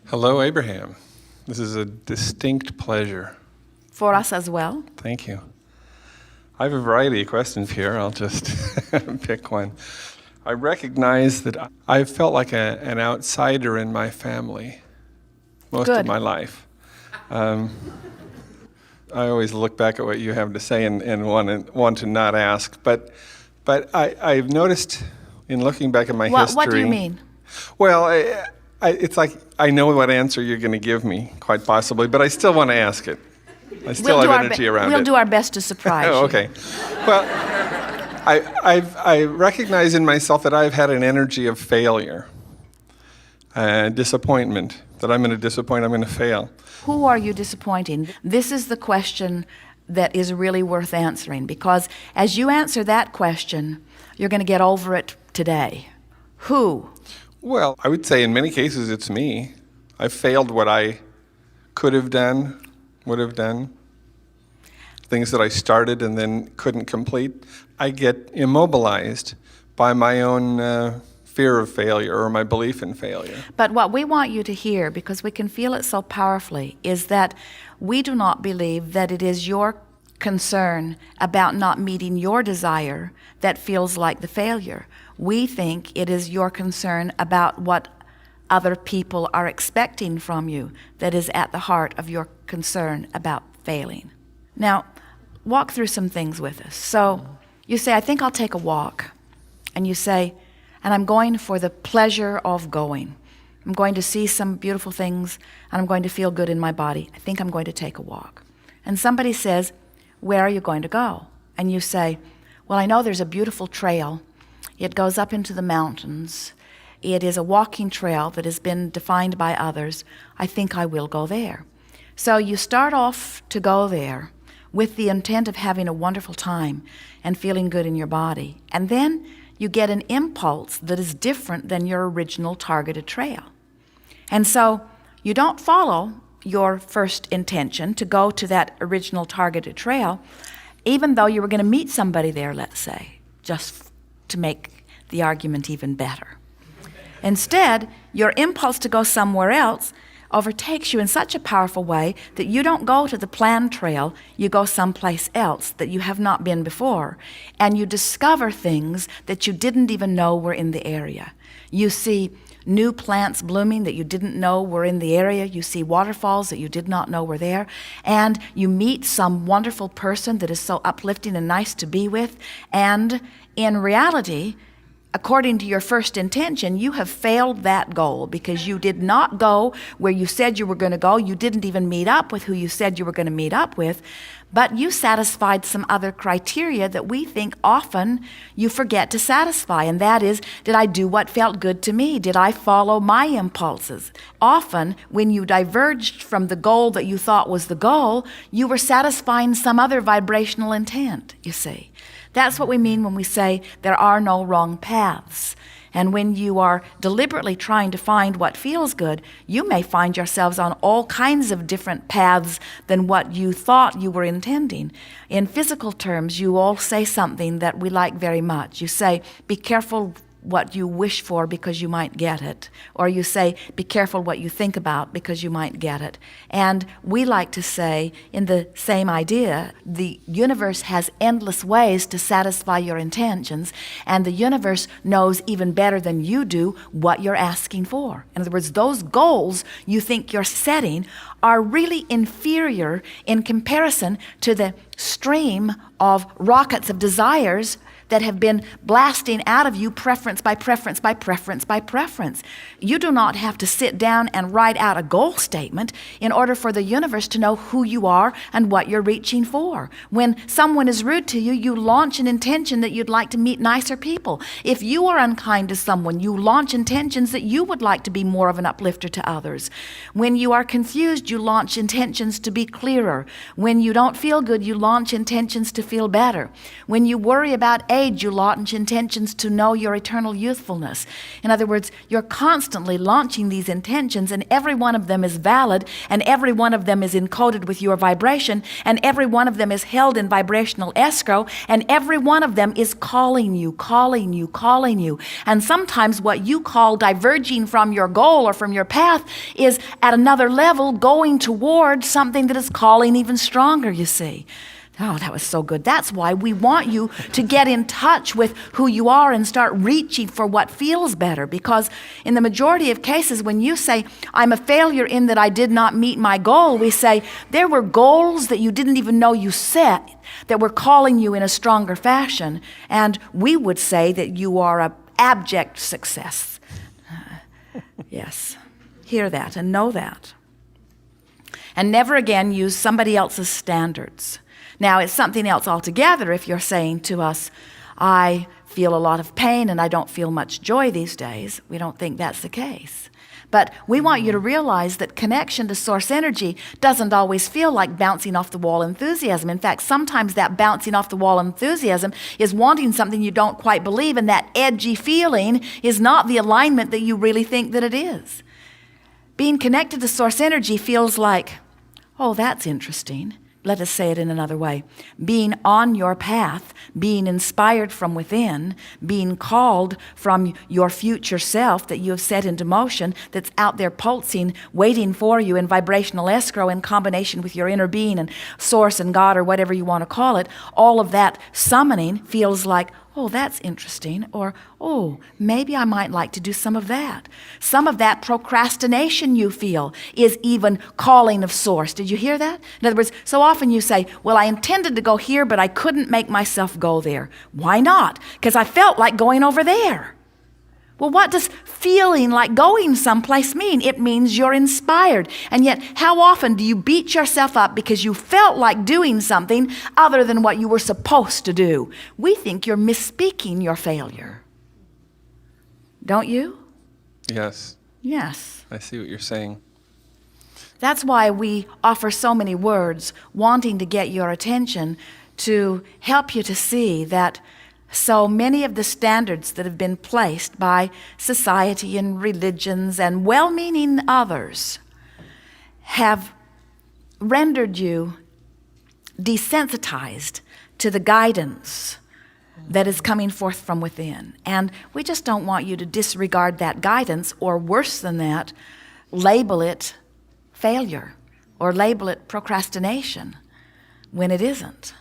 Hello, Abraham. This is a distinct pleasure. For us as well. Thank you. I have a variety of questions here. I'll just pick one. I recognize that I felt like an outsider in my family most of my life. I always look back at what you have to say and want to not ask. But I've noticed in looking back at my history... What do you mean? Well, it's like I know what answer you're going to give me, quite possibly, but I still want to ask it. I still have energy around it. We'll do our best to surprise you. Okay. Well, I recognize in myself that I've had an energy of failure, disappointment, that I'm going to disappoint, I'm going to fail. Who are you disappointing? This is the question that is really worth answering, because as you answer that question, you're going to get over it today. Who? Well, I would say in many cases it's me. I failed what I could have done, would have done. Things that I started and then couldn't complete. I get immobilized by my own fear of failure or my belief in failure. But what we want you to hear, because we can feel it so powerfully, is that we do not believe that it is your concern about not meeting your desire that feels like the failure. We think it is your concern about what other people are expecting from you that is at the heart of your concern about failing. Now, walk through some things with us. So you say, I think I'll take a walk. And you say, and I'm going for the pleasure of going. I'm going to see some beautiful things, and I'm going to feel good in my body. I think I'm going to take a walk. And somebody says, where are you going to go? And you say, well, I know there's a beautiful trail. It goes up into the mountains. It is a walking trail that has been defined by others. I think I will go there. So you start off to go there with the intent of having a wonderful time and feeling good in your body. And then you get an impulse that is different than your original targeted trail. And so you don't follow your first intention to go to that original targeted trail, even though you were going to meet somebody there, let's say, just to make the argument even better. Instead, your impulse to go somewhere else overtakes you in such a powerful way that you don't go to the planned trail, you go someplace else that you have not been before, and you discover things that you didn't even know were in the area. You see new plants blooming that you didn't know were in the area. You see waterfalls that you did not know were there. And you meet some wonderful person that is so uplifting and nice to be with. And in reality, according to your first intention, you have failed that goal because you did not go where you said you were going to go. You didn't even meet up with who you said you were going to meet up with. But you satisfied some other criteria that we think often you forget to satisfy. And that is, did I do what felt good to me? Did I follow my impulses? Often, when you diverged from the goal that you thought was the goal, you were satisfying some other vibrational intent, you see. That's what we mean when we say there are no wrong paths. And when you are deliberately trying to find what feels good, you may find yourselves on all kinds of different paths than what you thought you were intending. In physical terms, you all say something that we like very much. You say, be careful what you wish for because you might get it. Or you say, be careful what you think about because you might get it. And we like to say, in the same idea, the universe has endless ways to satisfy your intentions, and the universe knows even better than you do what you're asking for. In other words, those goals you think you're setting are really inferior in comparison to the stream of rockets of desires that have been blasting out of you preference by preference by preference by preference. You do not have to sit down and write out a goal statement in order for the universe to know who you are and what you're reaching for. When someone is rude to you, you launch an intention that you'd like to meet nicer people. If you are unkind to someone, you launch intentions that you would like to be more of an uplifter to others. When you are confused, you launch intentions to be clearer. When you don't feel good, you launch intentions to feel better. When you worry about age you launch intentions to know your eternal youthfulness. In other words, you're constantly launching these intentions, and every one of them is valid, and every one of them is encoded with your vibration, and every one of them is held in vibrational escrow, and every one of them is calling you, calling you, calling you. And sometimes what you call diverging from your goal or from your path is at another level going towards something that is calling even stronger, you see. Oh, that was so good. That's why we want you to get in touch with who you are and start reaching for what feels better. Because in the majority of cases, when you say, I'm a failure in that I did not meet my goal, we say, there were goals that you didn't even know you set that were calling you in a stronger fashion. And we would say that you are an abject success. Yes. Hear that and know that. And never again use somebody else's standards. Now, it's something else altogether if you're saying to us, I feel a lot of pain and I don't feel much joy these days. We don't think that's the case. But we want you to realize that connection to source energy doesn't always feel like bouncing off the wall enthusiasm. In fact, sometimes that bouncing off the wall enthusiasm is wanting something you don't quite believe, and that edgy feeling is not the alignment that you really think that it is. Being connected to source energy feels like, oh, that's interesting. Let us say it in another way. Being on your path, being inspired from within, being called from your future self that you have set into motion, that's out there pulsing, waiting for you in vibrational escrow in combination with your inner being and source and God or whatever you want to call it. All of that summoning feels like, oh, that's interesting, or, oh, maybe I might like to do some of that. Some of that procrastination you feel is even calling of source. Did you hear that? In other words, so often you say, well, I intended to go here, but I couldn't make myself go there. Why not? Because I felt like going over there. Well, what does feeling like going someplace mean? It means you're inspired. And yet, how often do you beat yourself up because you felt like doing something other than what you were supposed to do? We think you're misspeaking your failure. Don't you? Yes. Yes. I see what you're saying. That's why we offer so many words, wanting to get your attention to help you to see that so many of the standards that have been placed by society and religions and well-meaning others have rendered you desensitized to the guidance that is coming forth from within. And we just don't want you to disregard that guidance, or worse than that, label it failure or label it procrastination when it isn't.